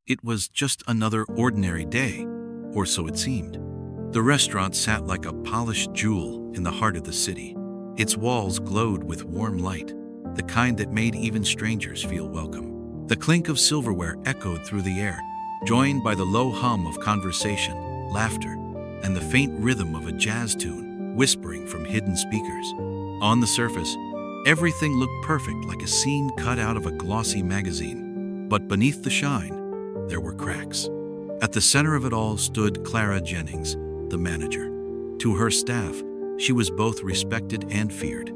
It was just another ordinary day, or so it seemed. The restaurant sat like a polished jewel in the heart of the city. Its walls glowed with warm light, the kind that made even strangers feel welcome. The clink of silverware echoed through the air, joined by the low hum of conversation, laughter, and the faint rhythm of a jazz tune whispering from hidden speakers. On the surface, everything looked perfect, like a scene cut out of a glossy magazine. But beneath the shine, there were cracks. At the center of it all stood Clara Jennings, the manager. To her staff, she was both respected and feared.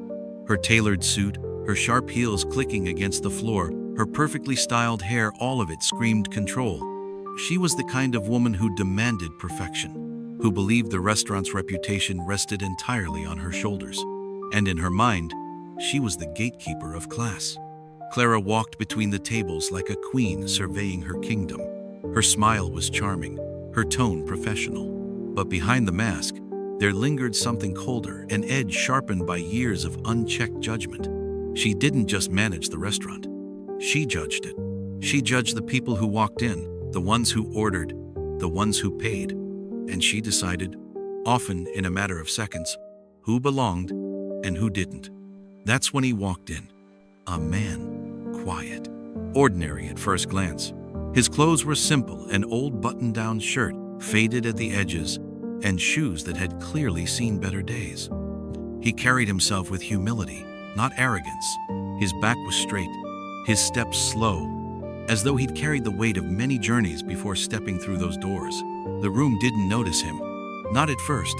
Her tailored suit, her sharp heels clicking against the floor, her perfectly styled hair, all of it screamed control. She was the kind of woman who demanded perfection, who believed the restaurant's reputation rested entirely on her shoulders. And in her mind, she was the gatekeeper of class. Clara walked between the tables like a queen surveying her kingdom. Her smile was charming, her tone professional. But behind the mask, there lingered something colder, an edge sharpened by years of unchecked judgment. She didn't just manage the restaurant. She judged it. She judged the people who walked in, the ones who ordered, the ones who paid. And she decided, often in a matter of seconds, who belonged and who didn't. That's when he walked in. A man, quiet, ordinary at first glance. His clothes were simple, an old button-down shirt, faded at the edges, and shoes that had clearly seen better days. He carried himself with humility, not arrogance. His back was straight, his steps slow, as though he'd carried the weight of many journeys before stepping through those doors. The room didn't notice him, not at first,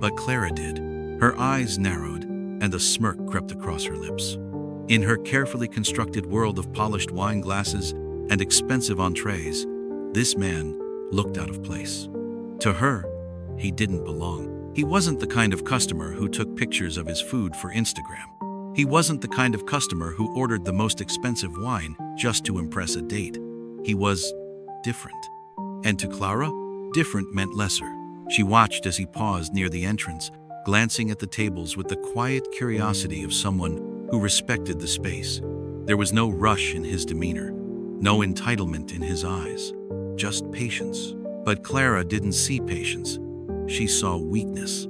but Clara did. Her eyes narrowed, and a smirk crept across her lips. In her carefully constructed world of polished wine glasses and expensive entrees, this man looked out of place. To her, he didn't belong. He wasn't the kind of customer who took pictures of his food for Instagram. He wasn't the kind of customer who ordered the most expensive wine just to impress a date. He was different. And to Clara, different meant lesser. She watched as he paused near the entrance, glancing at the tables with the quiet curiosity of someone who respected the space. There was no rush in his demeanor, no entitlement in his eyes, just patience. But Clara didn't see patience. She saw weakness.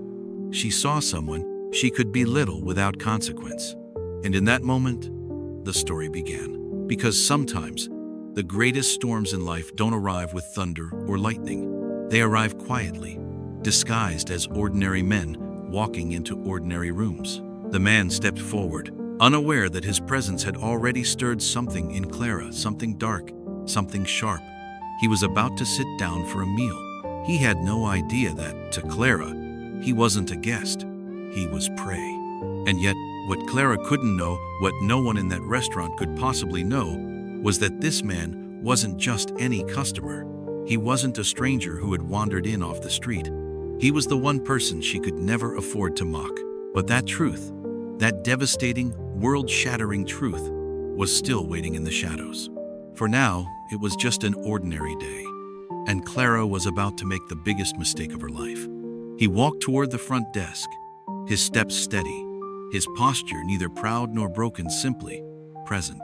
She saw someone she could belittle without consequence. And in that moment, the story began. Because sometimes, the greatest storms in life don't arrive with thunder or lightning. They arrive quietly, disguised as ordinary men walking into ordinary rooms. The man stepped forward, unaware that his presence had already stirred something in Clara, something dark, something sharp. He was about to sit down for a meal. He had no idea that, to Clara, he wasn't a guest. He was prey. And yet, what Clara couldn't know, what no one in that restaurant could possibly know, was that this man wasn't just any customer. He wasn't a stranger who had wandered in off the street. He was the one person she could never afford to mock. But that truth, that devastating, world-shattering truth, was still waiting in the shadows. For now, it was just an ordinary day, and Clara was about to make the biggest mistake of her life. He walked toward the front desk, his steps steady, his posture neither proud nor broken, simply present.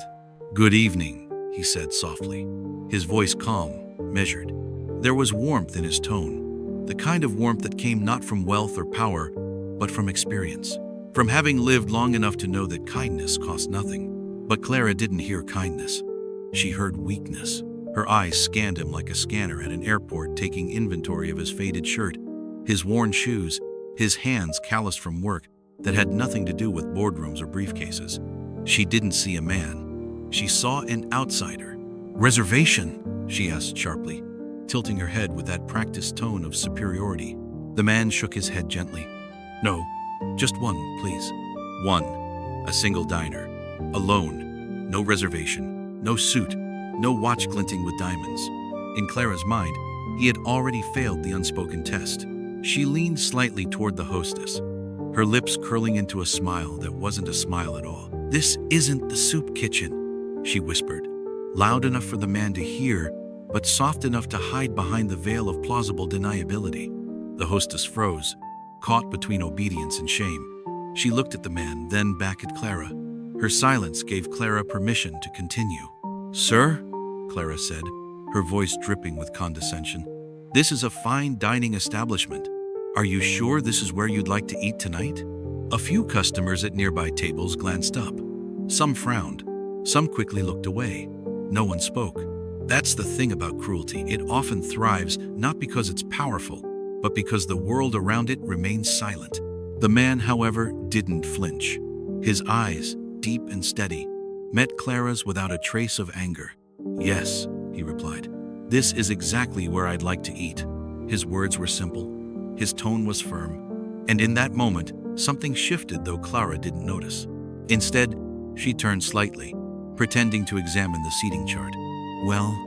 "Good evening," he said softly, his voice calm, measured. There was warmth in his tone, the kind of warmth that came not from wealth or power, but from experience, from having lived long enough to know that kindness cost nothing. But Clara didn't hear kindness. She heard weakness. Her eyes scanned him like a scanner at an airport taking inventory of his faded shirt, his worn shoes, his hands calloused from work that had nothing to do with boardrooms or briefcases. She didn't see a man. She saw an outsider. "Reservation?" she asked sharply, tilting her head with that practiced tone of superiority. The man shook his head gently. "No, just one, please. One. A single diner. Alone. No reservation. No suit. No watch glinting with diamonds." In Clara's mind, he had already failed the unspoken test. She leaned slightly toward the hostess, her lips curling into a smile that wasn't a smile at all. "This isn't the soup kitchen," she whispered, loud enough for the man to hear, but soft enough to hide behind the veil of plausible deniability. The hostess froze, caught between obedience and shame. She looked at the man, then back at Clara. Her silence gave Clara permission to continue. "Sir?" Clara said, her voice dripping with condescension. "This is a fine dining establishment. Are you sure this is where you'd like to eat tonight?" A few customers at nearby tables glanced up. Some frowned. Some quickly looked away. No one spoke. That's the thing about cruelty. It often thrives not because it's powerful, but because the world around it remains silent. The man, however, didn't flinch. His eyes, deep and steady, met Clara's without a trace of anger. "Yes," he replied. "This is exactly where I'd like to eat." His words were simple. His tone was firm. And in that moment, something shifted, though Clara didn't notice. Instead, she turned slightly, pretending to examine the seating chart. "Well,"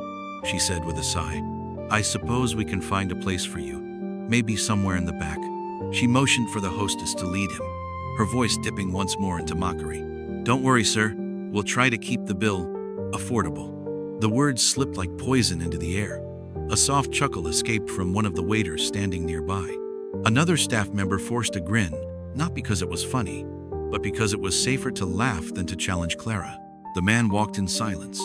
she said with a sigh, "I suppose we can find a place for you. Maybe somewhere in the back." She motioned for the hostess to lead him, her voice dipping once more into mockery. "Don't worry, sir. We'll try to keep the bill affordable." The words slipped like poison into the air. A soft chuckle escaped from one of the waiters standing nearby. Another staff member forced a grin, not because it was funny, but because it was safer to laugh than to challenge Clara. The man walked in silence,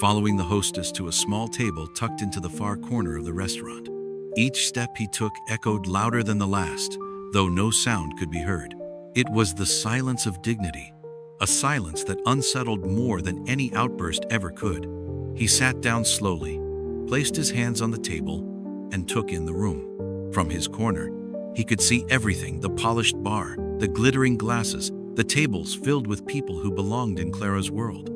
following the hostess to a small table tucked into the far corner of the restaurant. Each step he took echoed louder than the last, though no sound could be heard. It was the silence of dignity, a silence that unsettled more than any outburst ever could. He sat down slowly, placed his hands on the table, and took in the room. From his corner, he could see everything: the polished bar, the glittering glasses, the tables filled with people who belonged in Clara's world.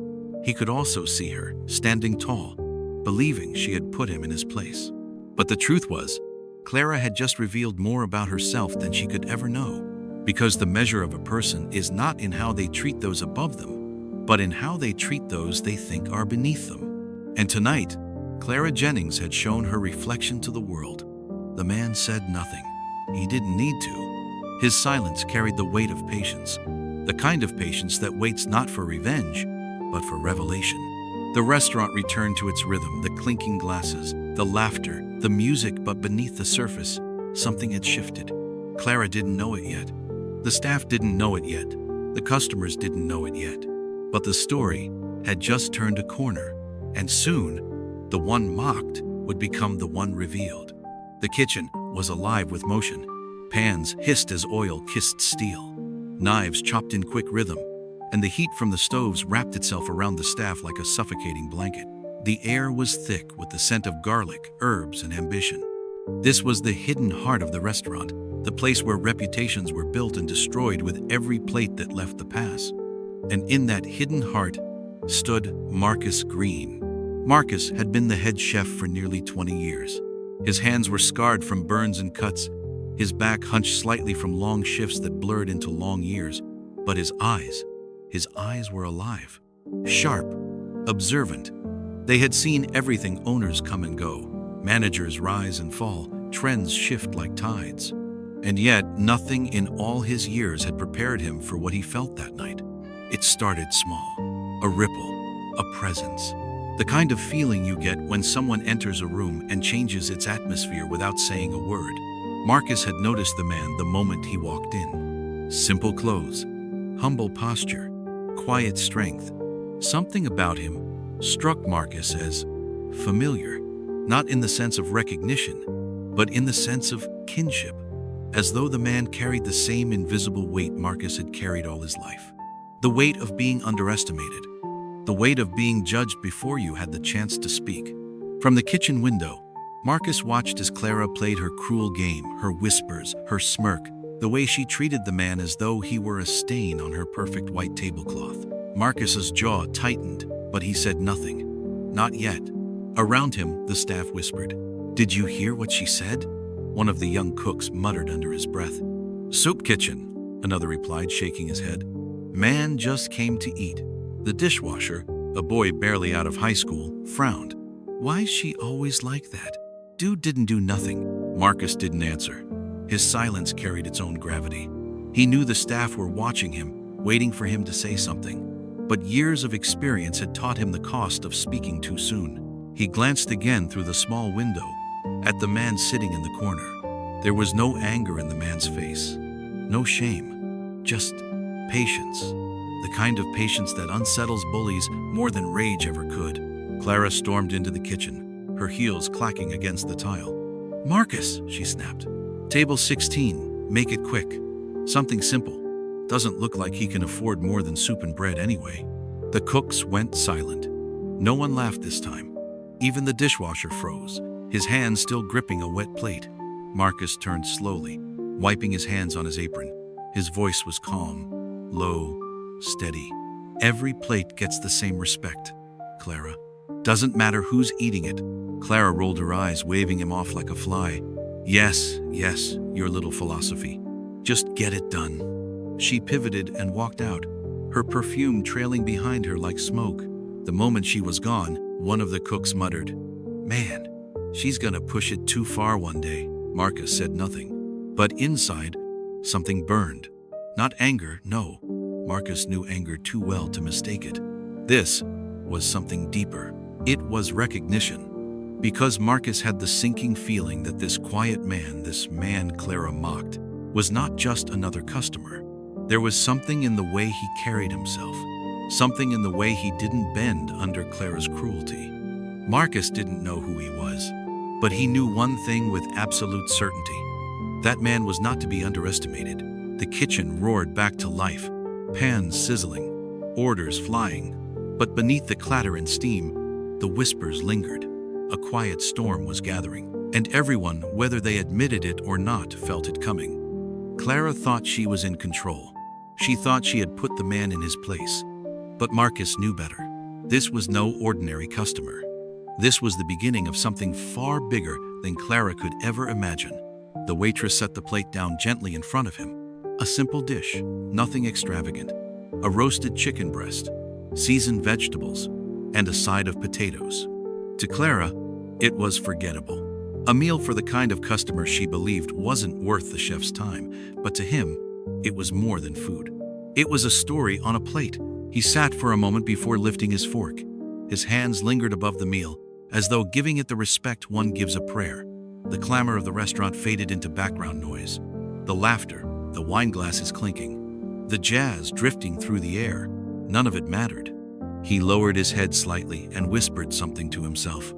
He could also see her, standing tall, believing she had put him in his place. But the truth was, Clara had just revealed more about herself than she could ever know. Because the measure of a person is not in how they treat those above them, but in how they treat those they think are beneath them. And tonight, Clara Jennings had shown her reflection to the world. The man said nothing. He didn't need to. His silence carried the weight of patience, the kind of patience that waits not for revenge, but for revelation. The restaurant returned to its rhythm, the clinking glasses, the laughter, the music, but beneath the surface, something had shifted. Clara didn't know it yet. The staff didn't know it yet. The customers didn't know it yet. But the story had just turned a corner, and soon, the one mocked would become the one revealed. The kitchen was alive with motion. Pans hissed as oil kissed steel. Knives chopped in quick rhythm, and the heat from the stoves wrapped itself around the staff like a suffocating blanket. The air was thick with the scent of garlic, herbs, and ambition. This was the hidden heart of the restaurant, the place where reputations were built and destroyed with every plate that left the pass. And in that hidden heart stood Marcus Green. Marcus had been the head chef for nearly 20 years. His hands were scarred from burns and cuts, his back hunched slightly from long shifts that blurred into long years. But his eyes were alive, sharp, observant. They had seen everything: owners come and go, managers rise and fall, trends shift like tides. And yet, nothing in all his years had prepared him for what he felt that night. It started small, a ripple, a presence. The kind of feeling you get when someone enters a room and changes its atmosphere without saying a word. Marcus had noticed the man the moment he walked in. Simple clothes, humble posture, quiet strength. Something about him struck Marcus as familiar, not in the sense of recognition, but in the sense of kinship, as though the man carried the same invisible weight Marcus had carried all his life. The weight of being underestimated, the weight of being judged before you had the chance to speak. From the kitchen window, Marcus watched as Clara played her cruel game, her whispers, her smirk, the way she treated the man as though he were a stain on her perfect white tablecloth. Marcus's jaw tightened, but he said nothing. Not yet. Around him, the staff whispered. "Did you hear what she said?" One of the young cooks muttered under his breath. "Soup kitchen," another replied, shaking his head. "Man just came to eat." The dishwasher, a boy barely out of high school, frowned. "Why's she always like that?" Dude didn't do nothing. Marcus didn't answer. His silence carried its own gravity. He knew the staff were watching him, waiting for him to say something. But years of experience had taught him the cost of speaking too soon. He glanced again through the small window, at the man sitting in the corner. There was no anger in the man's face, no shame, just patience. The kind of patience that unsettles bullies more than rage ever could. Clara stormed into the kitchen, her heels clacking against the tile. "Marcus," she snapped. "Table 16, make it quick. Something simple. Doesn't look like he can afford more than soup and bread anyway." The cooks went silent. No one laughed this time. Even the dishwasher froze, his hands still gripping a wet plate. Marcus turned slowly, wiping his hands on his apron. His voice was calm, low, steady. "Every plate gets the same respect, Clara. Doesn't matter who's eating it." Clara rolled her eyes, waving him off like a fly. Yes, your little philosophy. Just get it done." She pivoted and walked out, her perfume trailing behind her like smoke. The moment she was gone, one of the cooks muttered, "Man, she's gonna push it too far one day." Marcus said nothing, but inside, something burned. Not anger, no. Marcus knew anger too well to mistake it. This was something deeper. It was recognition. Because Marcus had the sinking feeling that this quiet man, this man Clara mocked, was not just another customer. There was something in the way he carried himself, something in the way he didn't bend under Clara's cruelty. Marcus didn't know who he was, but he knew one thing with absolute certainty. That man was not to be underestimated. The kitchen roared back to life, pans sizzling, orders flying. But beneath the clatter and steam, the whispers lingered. A quiet storm was gathering, and everyone, whether they admitted it or not, felt it coming. Clara thought she was in control. She thought she had put the man in his place. But Marcus knew better. This was no ordinary customer. This was the beginning of something far bigger than Clara could ever imagine. The waitress set the plate down gently in front of him. A simple dish, nothing extravagant. A roasted chicken breast, seasoned vegetables, and a side of potatoes. To Clara, it was forgettable. A meal for the kind of customer she believed wasn't worth the chef's time, but to him, it was more than food. It was a story on a plate. He sat for a moment before lifting his fork. His hands lingered above the meal, as though giving it the respect one gives a prayer. The clamor of the restaurant faded into background noise. The laughter, the wine glasses clinking, the jazz drifting through the air. None of it mattered. He lowered his head slightly and whispered something to himself.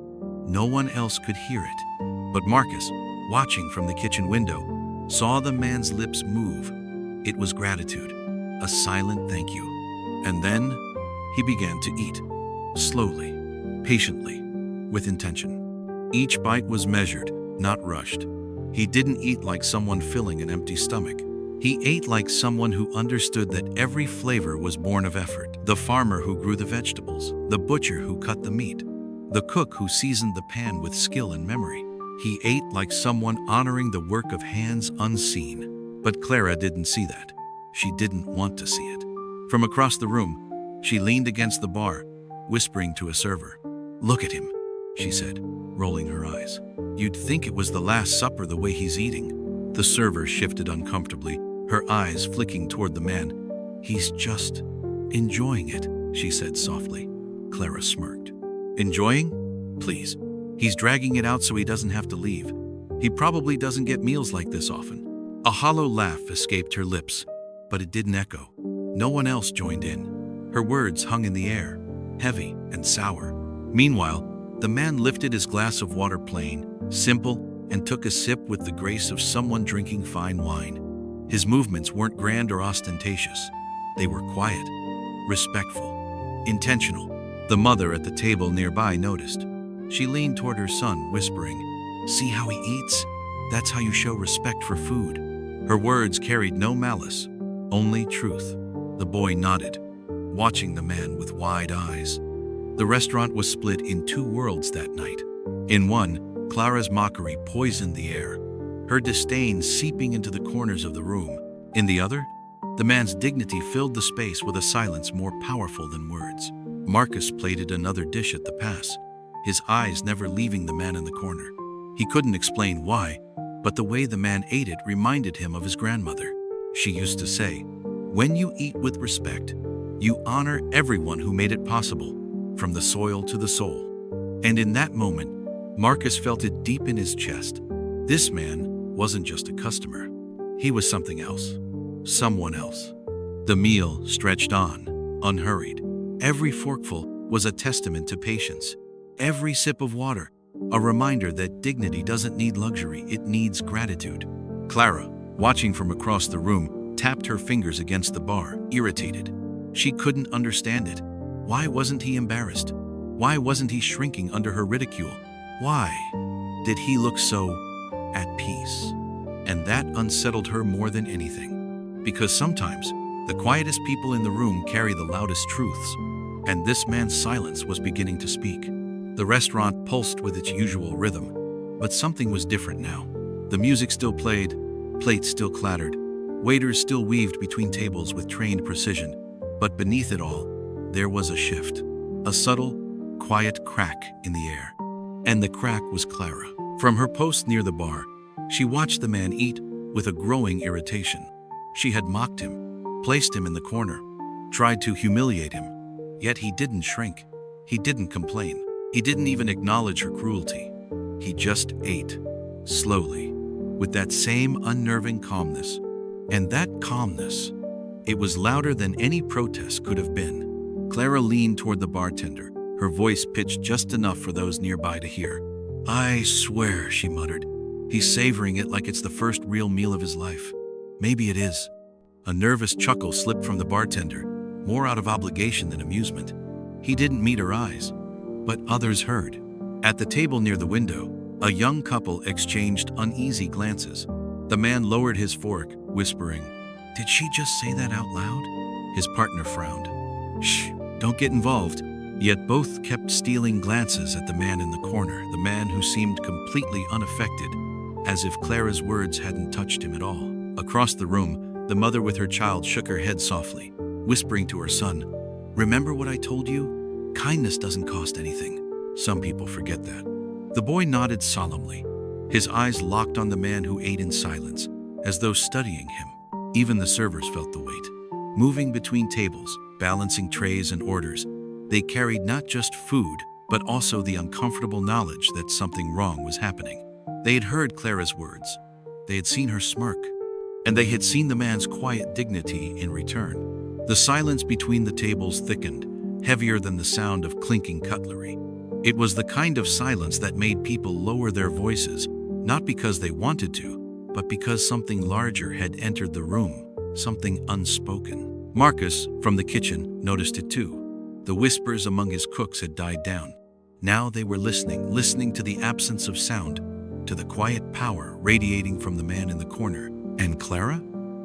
No one else could hear it. But Marcus, watching from the kitchen window, saw the man's lips move. It was gratitude, a silent thank you. And then he began to eat, slowly, patiently, with intention. Each bite was measured, not rushed. He didn't eat like someone filling an empty stomach. He ate like someone who understood that every flavor was born of effort. The farmer who grew the vegetables, the butcher who cut the meat, the cook who seasoned the pan with skill and memory. He ate like someone honoring the work of hands unseen. But Clara didn't see that. She didn't want to see it. From across the room, she leaned against the bar, whispering to a server. "Look at him," she said, rolling her eyes. "You'd think it was the Last Supper the way he's eating." The server shifted uncomfortably, her eyes flicking toward the man. "He's just enjoying it," she said softly. Clara smirked. "Enjoying? Please. He's dragging it out so he doesn't have to leave. He probably doesn't get meals like this often." A hollow laugh escaped her lips, but it didn't echo. No one else joined in. Her words hung in the air, heavy and sour. Meanwhile, the man lifted his glass of water plain, simple, and took a sip with the grace of someone drinking fine wine. His movements weren't grand or ostentatious. They were quiet, respectful, intentional. The mother at the table nearby noticed. She leaned toward her son, whispering, "See how he eats? That's how you show respect for food." Her words carried no malice, only truth. The boy nodded, watching the man with wide eyes. The restaurant was split in two worlds that night. In one, Clara's mockery poisoned the air, her disdain seeping into the corners of the room. In the other, the man's dignity filled the space with a silence more powerful than words. Marcus plated another dish at the pass, his eyes never leaving the man in the corner. He couldn't explain why, but the way the man ate it reminded him of his grandmother. She used to say, "When you eat with respect, you honor everyone who made it possible, from the soil to the soul." And in that moment, Marcus felt it deep in his chest. This man wasn't just a customer. He was something else, someone else. The meal stretched on, unhurried. Every forkful was a testament to patience. Every sip of water, A reminder that dignity doesn't need luxury, it needs gratitude. Clara, watching from across the room, tapped her fingers against the bar, irritated. She couldn't understand it. Why wasn't he embarrassed? Why wasn't he shrinking under her ridicule? Why did he look so at peace? And that unsettled her more than anything. Because sometimes, the quietest people in the room carry the loudest truths. And this man's silence was beginning to speak. The restaurant pulsed with its usual rhythm. But something was different now. The music still played, plates still clattered, waiters still weaved between tables with trained precision. But beneath it all, there was a shift. A subtle, quiet crack in the air. And the crack was Clara. From her post near the bar, she watched the man eat with a growing irritation. She had mocked him, placed him in the corner, tried to humiliate him. Yet he didn't shrink. He didn't complain. He didn't even acknowledge her cruelty. He just ate, slowly, with that same unnerving calmness. And that calmness, it was louder than any protest could have been. Clara leaned toward the bartender, her voice pitched just enough for those nearby to hear. "I swear," she muttered, "he's savoring it like it's the first real meal of his life. Maybe it is." A nervous chuckle slipped from the bartender, more out of obligation than amusement. He didn't meet her eyes, but others heard. At the table near the window, a young couple exchanged uneasy glances. The man lowered his fork, whispering, "Did she just say that out loud?" His partner frowned. "Shh, don't get involved." Yet both kept stealing glances at the man in the corner, the man who seemed completely unaffected, as if Clara's words hadn't touched him at all. Across the room, the mother with her child shook her head softly, whispering to her son, "Remember what I told you? Kindness doesn't cost anything." Some people forget that. The boy nodded solemnly, his eyes locked on the man who ate in silence, as though studying him. Even the servers felt the weight. Moving between tables, balancing trays and orders, they carried not just food, but also the uncomfortable knowledge that something wrong was happening. They had heard Clara's words. They had seen her smirk. And they had seen the man's quiet dignity in return. The silence between the tables thickened, heavier than the sound of clinking cutlery. It was the kind of silence that made people lower their voices, not because they wanted to, but because something larger had entered the room, something unspoken. Marcus, from the kitchen, noticed it too. The whispers among his cooks had died down. Now they were listening to the absence of sound, to the quiet power radiating from the man in the corner. And Clara?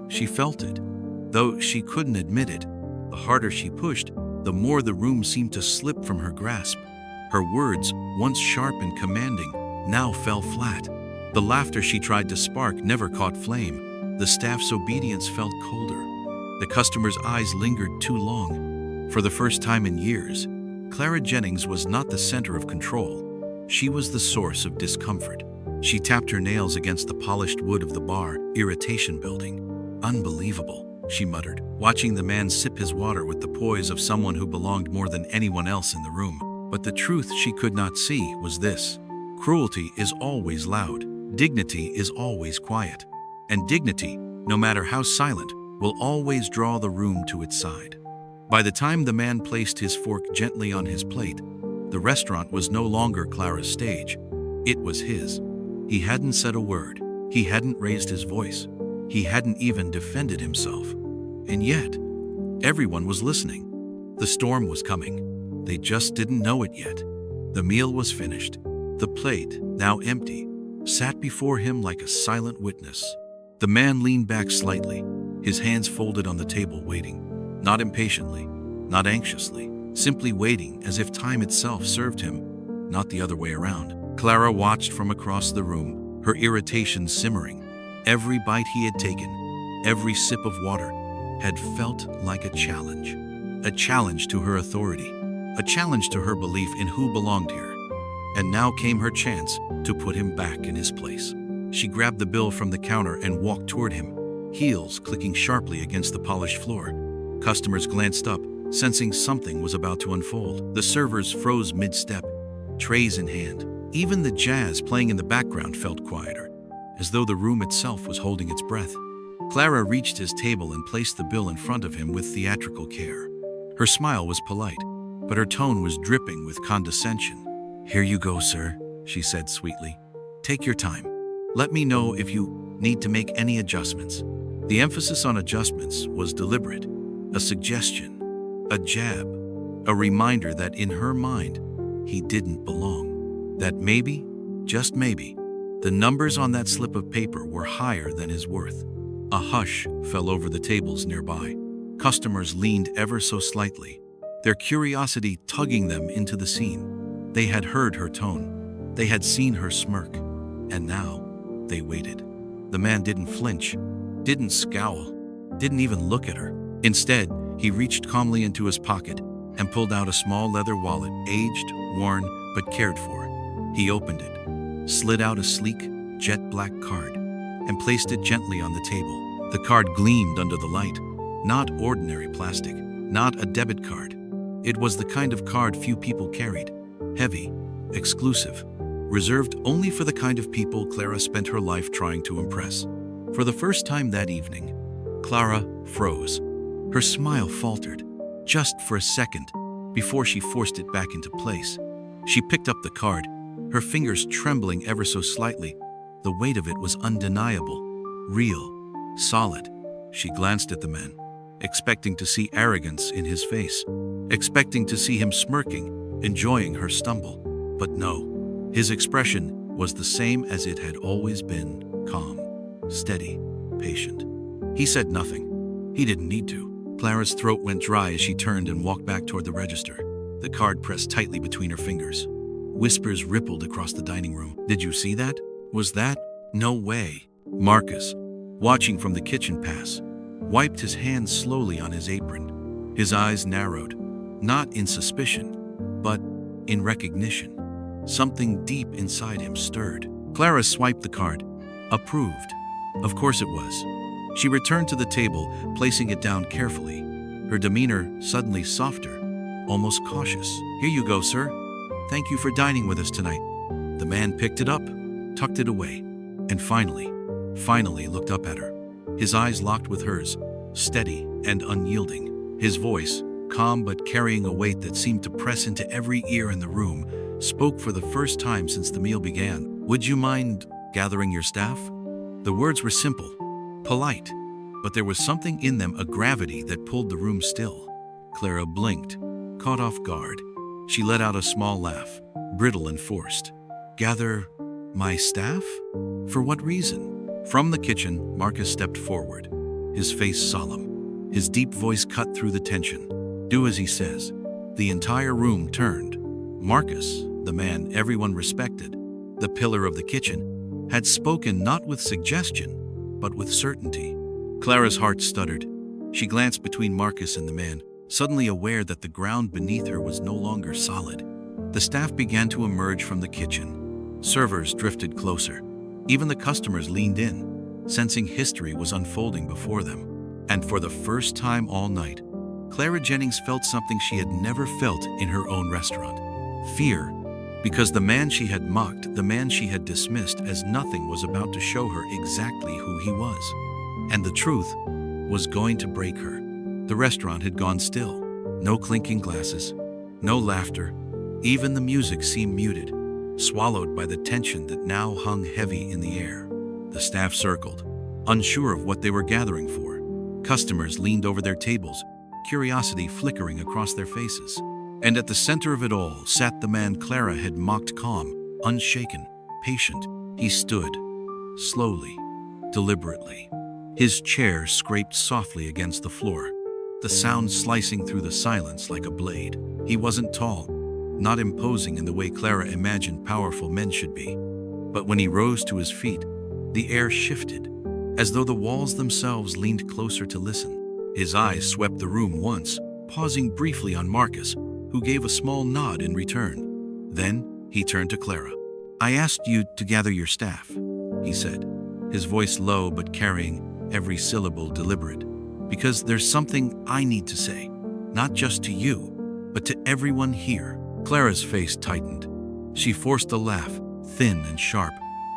She felt it. Though she couldn't admit it, the harder she pushed, the more the room seemed to slip from her grasp. Her words, once sharp and commanding, now fell flat. The laughter she tried to spark never caught flame. The staff's obedience felt colder. The customer's eyes lingered too long. For the first time in years, Clara Jennings was not the center of control. She was the source of discomfort. She tapped her nails against the polished wood of the bar, irritation building. "Unbelievable," she muttered, watching the man sip his water with the poise of someone who belonged more than anyone else in the room. But the truth she could not see was this: cruelty is always loud, dignity is always quiet. And dignity, no matter how silent, will always draw the room to its side. By the time the man placed his fork gently on his plate, the restaurant was no longer Clara's stage. It was his. He hadn't said a word. He hadn't raised his voice. He hadn't even defended himself. And yet, everyone was listening. The storm was coming. They just didn't know it yet. The meal was finished. The plate, now empty, sat before him like a silent witness. The man leaned back slightly, his hands folded on the table, waiting. Not impatiently, not anxiously, simply waiting as if time itself served him, not the other way around. Clara watched from across the room, her irritation simmering. Every bite he had taken, every sip of water, had felt like a challenge to her authority, a challenge to her belief in who belonged here. And now came her chance to put him back in his place. She grabbed the bill from the counter and walked toward him, heels clicking sharply against the polished floor. Customers glanced up, sensing something was about to unfold. The servers froze mid-step, trays in hand. Even the jazz playing in the background felt quieter, as though the room itself was holding its breath. Clara reached his table and placed the bill in front of him with theatrical care. Her smile was polite, but her tone was dripping with condescension. "Here you go, sir," she said sweetly. "Take your time. Let me know if you need to make any adjustments." The emphasis on adjustments was deliberate, a suggestion, a jab, a reminder that in her mind, he didn't belong. That maybe, just maybe, the numbers on that slip of paper were higher than his worth. A hush fell over the tables nearby. Customers leaned ever so slightly, their curiosity tugging them into the scene. They had heard her tone. They had seen her smirk. And now, they waited. The man didn't flinch, didn't scowl, didn't even look at her. Instead, he reached calmly into his pocket and pulled out a small leather wallet, aged, worn, but cared for. He opened it, slid out a sleek, jet-black card, and placed it gently on the table. The card gleamed under the light. Not ordinary plastic, not a debit card. It was the kind of card few people carried. Heavy, exclusive, reserved only for the kind of people Clara spent her life trying to impress. For the first time that evening, Clara froze. Her smile faltered, just for a second, before she forced it back into place. She picked up the card, her fingers trembling ever so slightly. The weight of it was undeniable, real, solid. She glanced at the man, expecting to see arrogance in his face, expecting to see him smirking, enjoying her stumble. But no, his expression was the same as it had always been, calm, steady, patient. He said nothing. He didn't need to. Clara's throat went dry as she turned and walked back toward the register, the card pressed tightly between her fingers. Whispers rippled across the dining room. "Did you see that? Was that? No way." Marcus, watching from the kitchen pass, wiped his hand slowly on his apron. His eyes narrowed, not in suspicion, but in recognition. Something deep inside him stirred. Clara swiped the card. Approved. Of course it was. She returned to the table, placing it down carefully, her demeanor suddenly softer, almost cautious. "Here you go, sir. Thank you for dining with us tonight." The man picked it up, tucked it away, and finally looked up at her. His eyes locked with hers, steady and unyielding. His voice, calm but carrying a weight that seemed to press into every ear in the room, spoke for the first time since the meal began. "Would you mind gathering your staff?" The words were simple, polite, but there was something in them, a gravity that pulled the room still. Clara blinked, caught off guard. She let out a small laugh, brittle and forced. "Gather my staff? For what reason?" From the kitchen, Marcus stepped forward, his face solemn, his deep voice cut through the tension. "Do as he says." The entire room turned. Marcus, the man everyone respected, the pillar of the kitchen, had spoken not with suggestion, but with certainty. Clara's heart stuttered. She glanced between Marcus and the man, suddenly aware that the ground beneath her was no longer solid. The staff began to emerge from the kitchen. Servers drifted closer. Even the customers leaned in, sensing history was unfolding before them. And for the first time all night, Clara Jennings felt something she had never felt in her own restaurant. Fear, because the man she had mocked, the man she had dismissed as nothing, was about to show her exactly who he was. And the truth was going to break her. The restaurant had gone still. No clinking glasses, no laughter. Even the music seemed muted, swallowed by the tension that now hung heavy in the air. The staff circled, unsure of what they were gathering for. Customers leaned over their tables, curiosity flickering across their faces. And at the center of it all sat the man Clara had mocked, calm, unshaken, patient. He stood, slowly, deliberately. His chair scraped softly against the floor, the sound slicing through the silence like a blade. He wasn't tall, not imposing in the way Clara imagined powerful men should be. But when he rose to his feet, the air shifted, as though the walls themselves leaned closer to listen. His eyes swept the room once, pausing briefly on Marcus, who gave a small nod in return. Then he turned to Clara. "I asked you to gather your staff," he said, his voice low but carrying every syllable deliberate, "because there's something I need to say, not just to you, but to everyone here." Clara's face tightened. She forced a laugh, thin and sharp,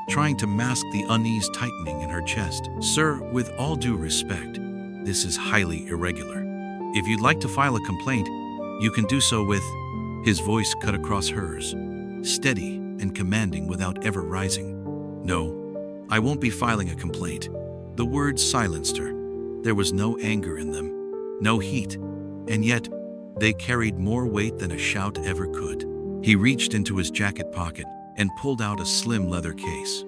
trying to mask the unease tightening in her chest. "Sir, with all due respect, this is highly irregular. If you'd like to file a complaint, you can do so with..." His voice cut across hers, steady, and commanding without ever rising. "No, I won't be filing a complaint." The words silenced her. There was no anger in them, no heat, and yet they carried more weight than a shout ever could. He reached into his jacket pocket and pulled out a slim leather case.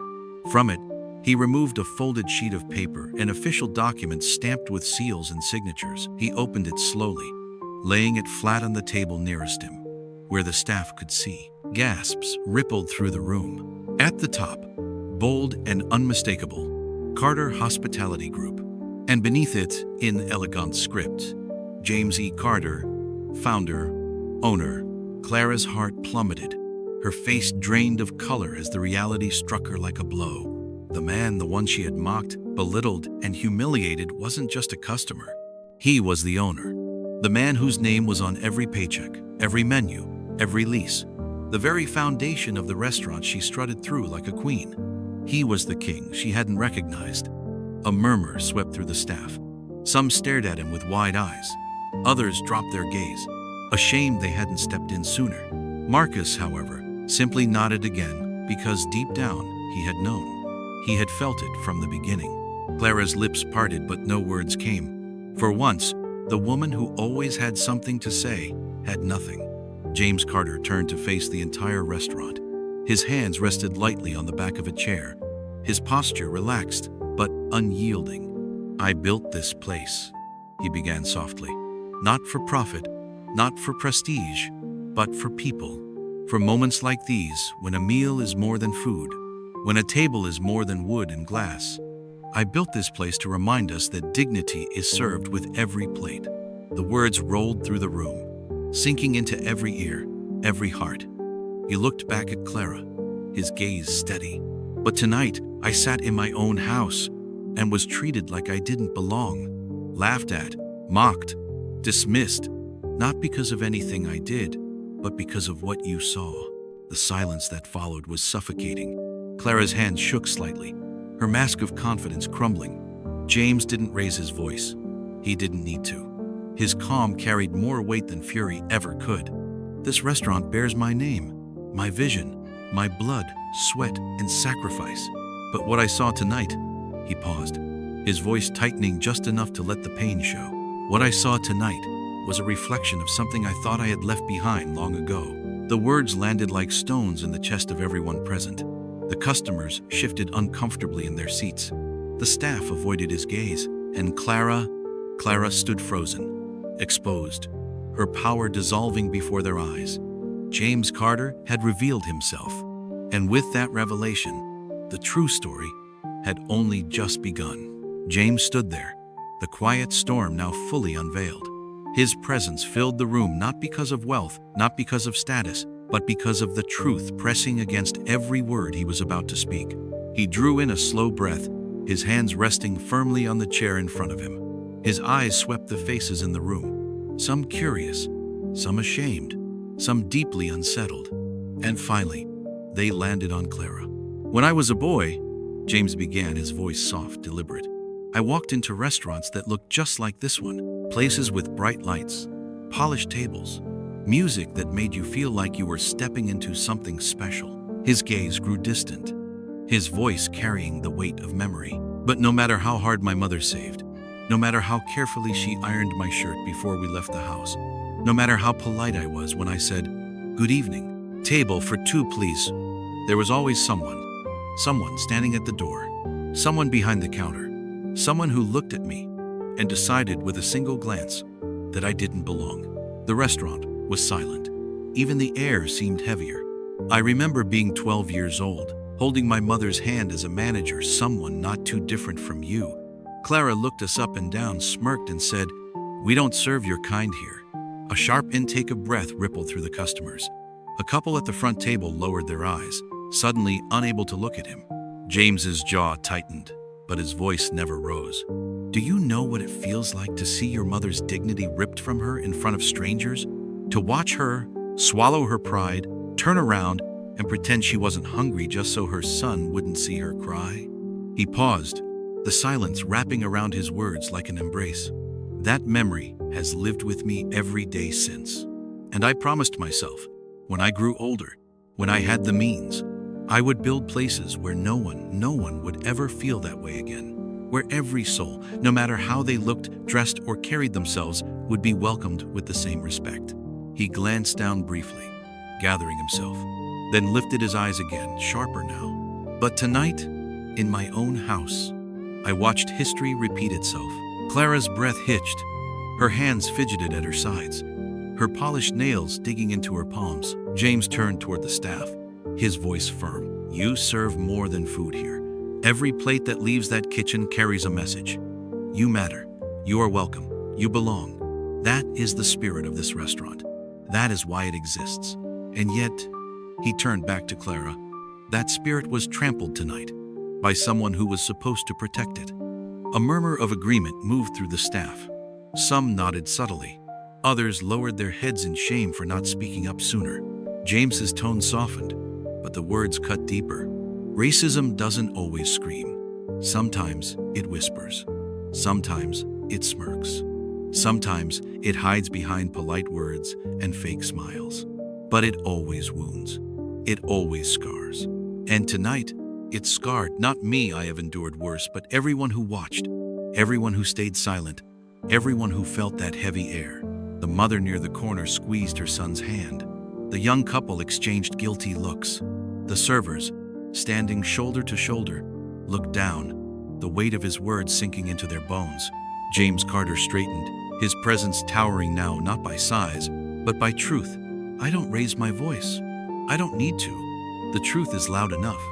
From it, he removed a folded sheet of paper, an official document stamped with seals and signatures. He opened it slowly, laying it flat on the table nearest him, where the staff could see. Gasps rippled through the room. At the top, bold and unmistakable, Carter Hospitality Group. And beneath it, in elegant script, James E. Carter, founder, owner. Clara's heart plummeted. Her face drained of color as the reality struck her like a blow. The man, the one she had mocked, belittled, and humiliated, wasn't just a customer. He was the owner. The man whose name was on every paycheck, every menu, every lease. The very foundation of the restaurant she strutted through like a queen. He was the king she hadn't recognized. A murmur swept through the staff. Some stared at him with wide eyes. Others dropped their gaze, ashamed they hadn't stepped in sooner. Marcus, however, simply nodded again, because deep down he had known. He had felt it from the beginning. Clara's lips parted, but no words came. For once, the woman who always had something to say had nothing. James Carter turned to face the entire restaurant. His hands rested lightly on the back of a chair, his posture relaxed but unyielding. "I built this place," he began softly. "Not for profit, not for prestige, but for people. For moments like these, when a meal is more than food, when a table is more than wood and glass. I built this place to remind us that dignity is served with every plate." The words rolled through the room, sinking into every ear, every heart. He looked back at Clara, his gaze steady. "But tonight, I sat in my own house and was treated like I didn't belong, laughed at, mocked, dismissed, not because of anything I did, but because of what you saw." The silence that followed was suffocating. Clara's hands shook slightly, her mask of confidence crumbling. James didn't raise his voice. He didn't need to. His calm carried more weight than fury ever could. "This restaurant bears my name, my vision, my blood, sweat, and sacrifice. But what I saw tonight," he paused, his voice tightening just enough to let the pain show. "What I saw tonight was a reflection of something I thought I had left behind long ago." The words landed like stones in the chest of everyone present. The customers shifted uncomfortably in their seats. The staff avoided his gaze, and Clara stood frozen, exposed, her power dissolving before their eyes. James Carter had revealed himself, and with that revelation, the true story had only just begun. James stood there, the quiet storm now fully unveiled. His presence filled the room not because of wealth, not because of status, but because of the truth pressing against every word he was about to speak. He drew in a slow breath, his hands resting firmly on the chair in front of him. His eyes swept the faces in the room, some curious, some ashamed, some deeply unsettled. And finally, they landed on Clara. "When I was a boy," James began, his voice soft, deliberate, "I walked into restaurants that looked just like this one. Places with bright lights, polished tables, music that made you feel like you were stepping into something special." His gaze grew distant, his voice carrying the weight of memory. "But no matter how hard my mother saved, no matter how carefully she ironed my shirt before we left the house, no matter how polite I was when I said, 'Good evening, table for two, please,' there was always someone standing at the door, someone behind the counter, someone who looked at me and decided with a single glance that I didn't belong." The restaurant was silent. Even the air seemed heavier. I remember being 12 years old, holding my mother's hand as a manager, someone not too different from you. Clara looked us up and down, smirked, and said, "We don't serve your kind here." A sharp intake of breath rippled through the customers. A couple at the front table lowered their eyes, suddenly unable to look at him. James's jaw tightened, but his voice never rose. "Do you know what it feels like to see your mother's dignity ripped from her in front of strangers? To watch her swallow her pride, turn around, and pretend she wasn't hungry just so her son wouldn't see her cry?" He paused, the silence wrapping around his words like an embrace. "That memory has lived with me every day since. And I promised myself, when I grew older, When I had the means, I would build places where no one would ever feel that way again, where every soul, no matter how they looked, dressed, or carried themselves, would be welcomed with the same respect. He glanced down briefly, gathering himself, then lifted his eyes again, sharper now. But tonight, in my own house, I watched history repeat itself. Clara's breath hitched, her hands fidgeted at her sides, her polished nails digging into her palms. James turned toward the staff, his voice firm. You serve more than food here. Every plate that leaves that kitchen carries a message. You matter. You are welcome. You belong. That is the spirit of this restaurant. That is why it exists. And yet, he turned back to Clara. That spirit was trampled tonight by someone who was supposed to protect it. A murmur of agreement moved through the staff. Some nodded subtly. Others lowered their heads in shame for not speaking up sooner. James's tone softened, but the words cut deeper. Racism doesn't always scream. Sometimes it whispers. Sometimes it smirks. Sometimes it hides behind polite words and fake smiles. But it always wounds. It always scars. And tonight, it scarred not me. I have endured worse, but everyone who watched, everyone who stayed silent, everyone who felt that heavy air. The mother near the corner squeezed her son's hand. The young couple exchanged guilty looks. The servers, standing shoulder to shoulder, looked down, the weight of his words sinking into their bones. James Carter straightened, his presence towering now not by size, but by truth. I don't raise my voice. I don't need to. The truth is loud enough.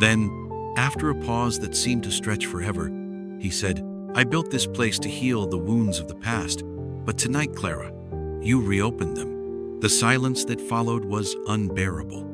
Then, after a pause that seemed to stretch forever, he said, I built this place to heal the wounds of the past, but tonight, Clara, you reopened them. The silence that followed was unbearable.